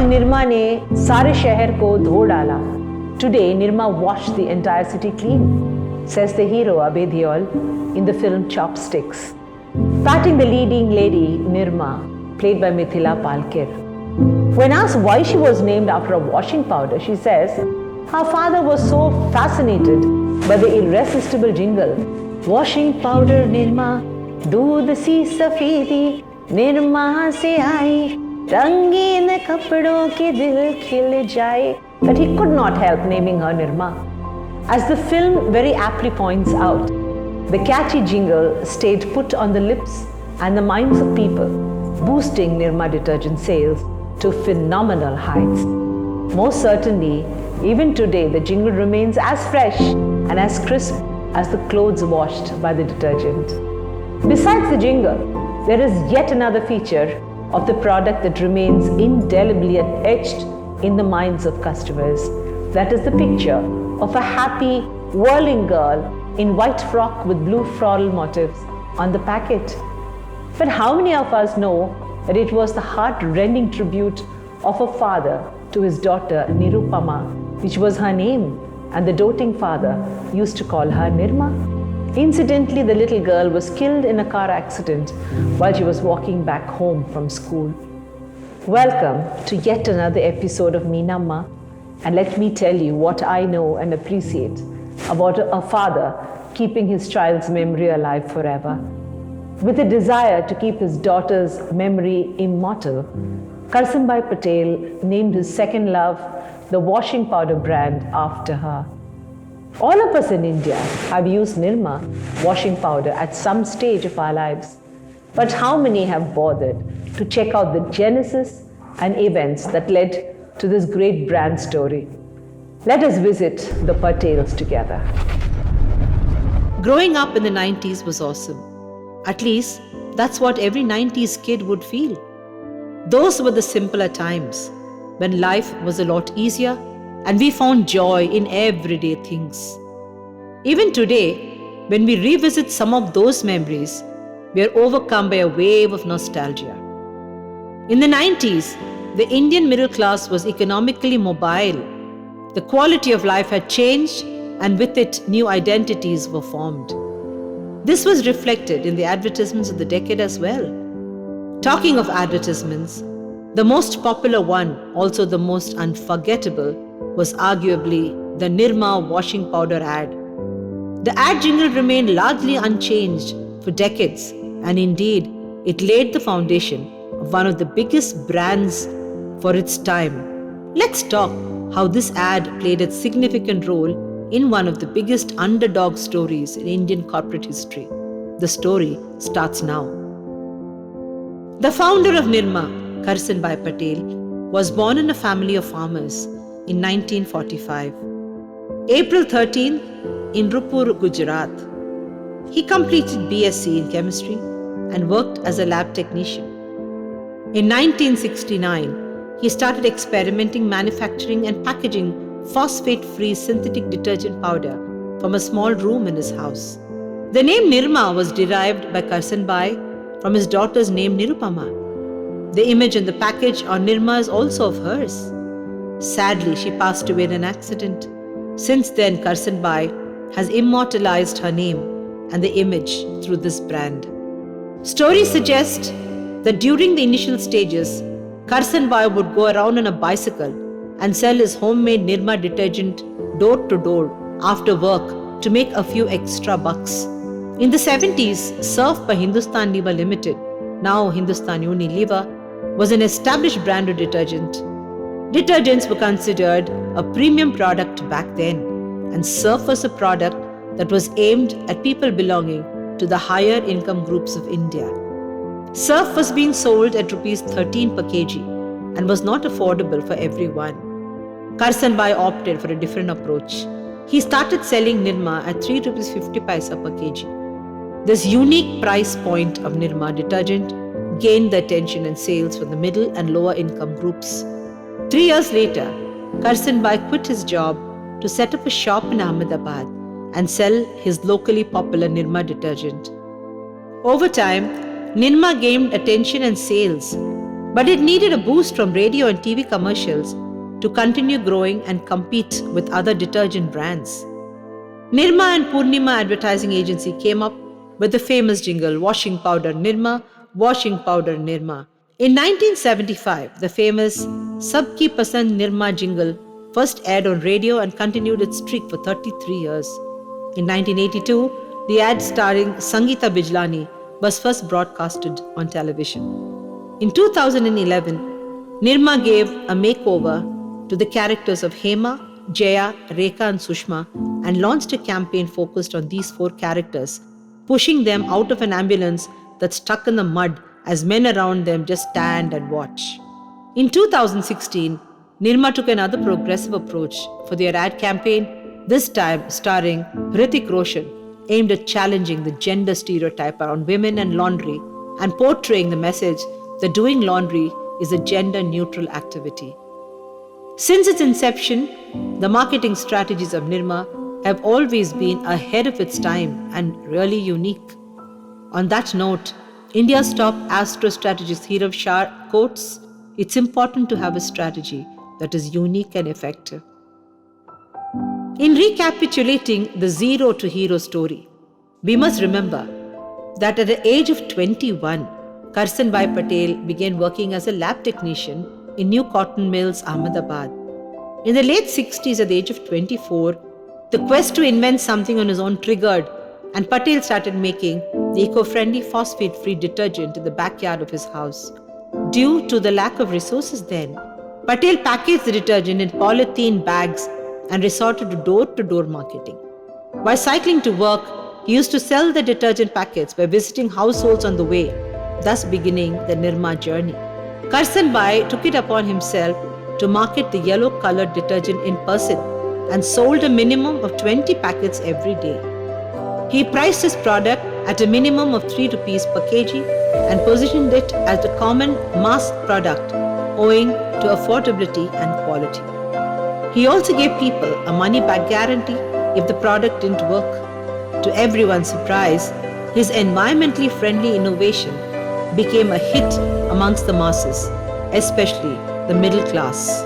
आज निर्मा ने सारे शहर को धो डाला. Today, Nirma washed the entire city clean, says the hero Abhay Deol in the film Chopsticks, patting the leading lady Nirma, played by Mithila Palkar. When asked why she was named after a washing powder, she says her father was so fascinated by the irresistible jingle, "Washing powder Nirma, दूध सी सफेदी Nirma से आई, रंगीन कपड़ों के दिल खिल जाए," that he could not help naming her Nirma. As the film very aptly points out, the catchy jingle stayed put on the lips and the minds of people, boosting Nirma detergent sales to phenomenal heights. Most certainly, even today, the jingle remains as fresh and as crisp as the clothes washed by the detergent. Besides the jingle, there is yet another feature of the product that remains indelibly etched in the minds of customers. That is the picture of a happy, whirling girl in white frock with blue floral motifs on the packet. But how many of us know that it was the heart-rending tribute of a father to his daughter Nirupama, which was her name, and the doting father used to call her Nirma? Incidentally, the little girl was killed in a car accident while she was walking back home from school. Welcome to yet another episode of Meenamma, and let me tell you what I know and appreciate about a father keeping his child's memory alive forever. With a desire to keep his daughter's memory immortal, Karsanbhai Patel named his second love, the washing powder brand, after her. All of us in India have used Nirma washing powder at some stage of our lives. But how many have bothered to check out the genesis and events that led to this great brand story? Let us visit the Patels together. Growing up in the 90s was awesome. At least, that's what every 90s kid would feel. Those were the simpler times, when life was a lot easier and we found joy in everyday things. Even today, when we revisit some of those memories, we are overcome by a wave of nostalgia. In the 90s, the Indian middle class was economically mobile. The quality of life had changed, and with it, new identities were formed. This was reflected in the advertisements of the decade as well. Talking of advertisements, the most popular one, also the most unforgettable, was arguably the Nirma washing powder ad. The ad jingle remained largely unchanged for decades, and indeed, it laid the foundation of one of the biggest brands for its time. Let's talk how this ad played a significant role in one of the biggest underdog stories in Indian corporate history. The story starts now. The founder of Nirma, Karsanbhai Patel, was born in a family of farmers in 1945. April 13 in Ruppur, Gujarat. He completed BSc in chemistry and worked as a lab technician. In 1969, he started experimenting manufacturing and packaging phosphate-free synthetic detergent powder from a small room in his house. The name Nirma was derived by Karsanbhai from his daughter's name Nirupama. The image in the package on Nirma is also of hers. Sadly, she passed away in an accident. Since then, Karsanbhai has immortalized her name and the image through this brand. Stories suggest that during the initial stages, Karsanbhai would go around on a bicycle and sell his homemade Nirma detergent door to door after work to make a few extra bucks. In the 70s, Surf by Hindustan Lever Limited, now Hindustan Unilever, was an established brand of detergent. Detergents were considered a premium product back then, and Surf was a product that was aimed at people belonging to the higher income groups of India. Surf was being sold at Rs 13 per kg and was not affordable for everyone. Karsanbhai opted for a different approach. He started selling Nirma at ₹3.50 per kg. This unique price point of Nirma detergent gained the attention and sales from the middle and lower income groups. 3 years later, Karsanbhai quit his job to set up a shop in Ahmedabad and sell his locally popular Nirma detergent. Over time, Nirma gained attention and sales, But it needed a boost from radio and TV commercials to continue growing and compete with other detergent brands. Nirma and Purnima Advertising Agency came up with the famous jingle Washing Powder Nirma, Washing Powder Nirma. In 1975, the famous Sabki Pasand Nirma jingle first aired on radio and continued its streak for 33 years. In 1982, the ad starring Sangeeta Bijlani was first broadcasted on television. In 2011, Nirma gave a makeover to the characters of Hema, Jaya, Rekha and Sushma and launched a campaign focused on these four characters, pushing them out of an ambulance that's stuck in the mud as men around them just stand and watch. In 2016, Nirma took another progressive approach for their ad campaign, this time starring Hrithik Roshan, aimed at challenging the gender stereotype around women and laundry and portraying the message that doing laundry is a gender-neutral activity. Since its inception, the marketing strategies of Nirma have always been ahead of its time and really unique. On that note, India's top astro strategist Hirav Shah quotes, "It's important to have a strategy that is unique and effective." In recapitulating the zero to hero story, we must remember that at the age of 21, Karsanbhai Patel began working as a lab technician in New Cotton Mills, Ahmedabad. In the late 60s, at the age of 24, the quest to invent something on his own triggered, and Patel started making the eco-friendly phosphate-free detergent in the backyard of his house. Due to the lack of resources then, Patel packaged the detergent in polythene bags and resorted to door-to-door marketing. While cycling to work, he used to sell the detergent packets by visiting households on the way, thus beginning the Nirma journey. Karsanbhai took it upon himself to market the yellow-colored detergent in person and sold a minimum of 20 packets every day. He priced his product at a minimum of 3 rupees per kg and positioned it as a common mass product owing to affordability and quality. He also gave people a money-back guarantee if the product didn't work. To everyone's surprise, his environmentally friendly innovation became a hit amongst the masses, especially the middle class.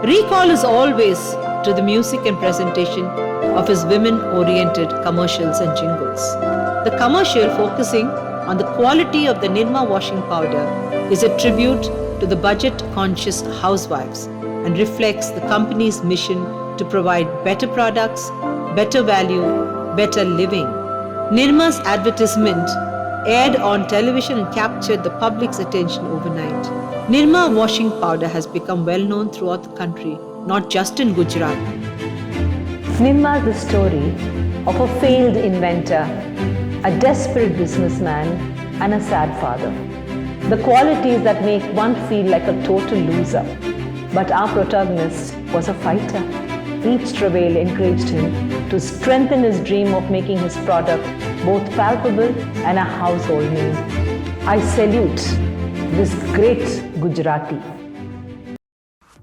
Recall is always to the music and presentation of his women-oriented commercials and jingles. The commercial focusing on the quality of the Nirma washing powder is a tribute to the budget-conscious housewives and reflects the company's mission to provide better products, better value, better living. Nirma's advertisement aired on television and captured the public's attention overnight. Nirma washing powder has become well known throughout the country, not just in Gujarat. Nirma is the story of a failed inventor, a desperate businessman, and a sad father. The qualities that make one feel like a total loser. But our protagonist was a fighter. Each travail encouraged him to strengthen his dream of making his product both palpable and a household name. I salute this great Gujarati.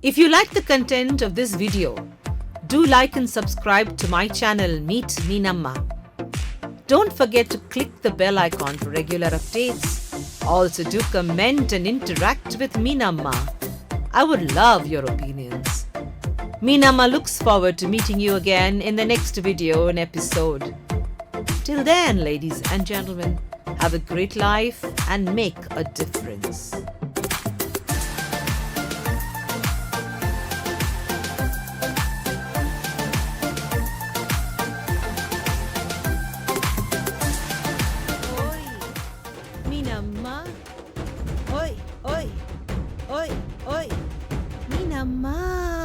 If you like the content of this video, do like and subscribe to my channel Meet Meenamma. Don't forget to click the bell icon for regular updates. Also do comment and interact with Meenamma. I would love your opinions. Meenamma looks forward to meeting you again in the next video and episode. Till then, ladies and gentlemen, have a great life and make a difference. Oi, Meenamma. Oi, oi, oi, oi, Meenamma.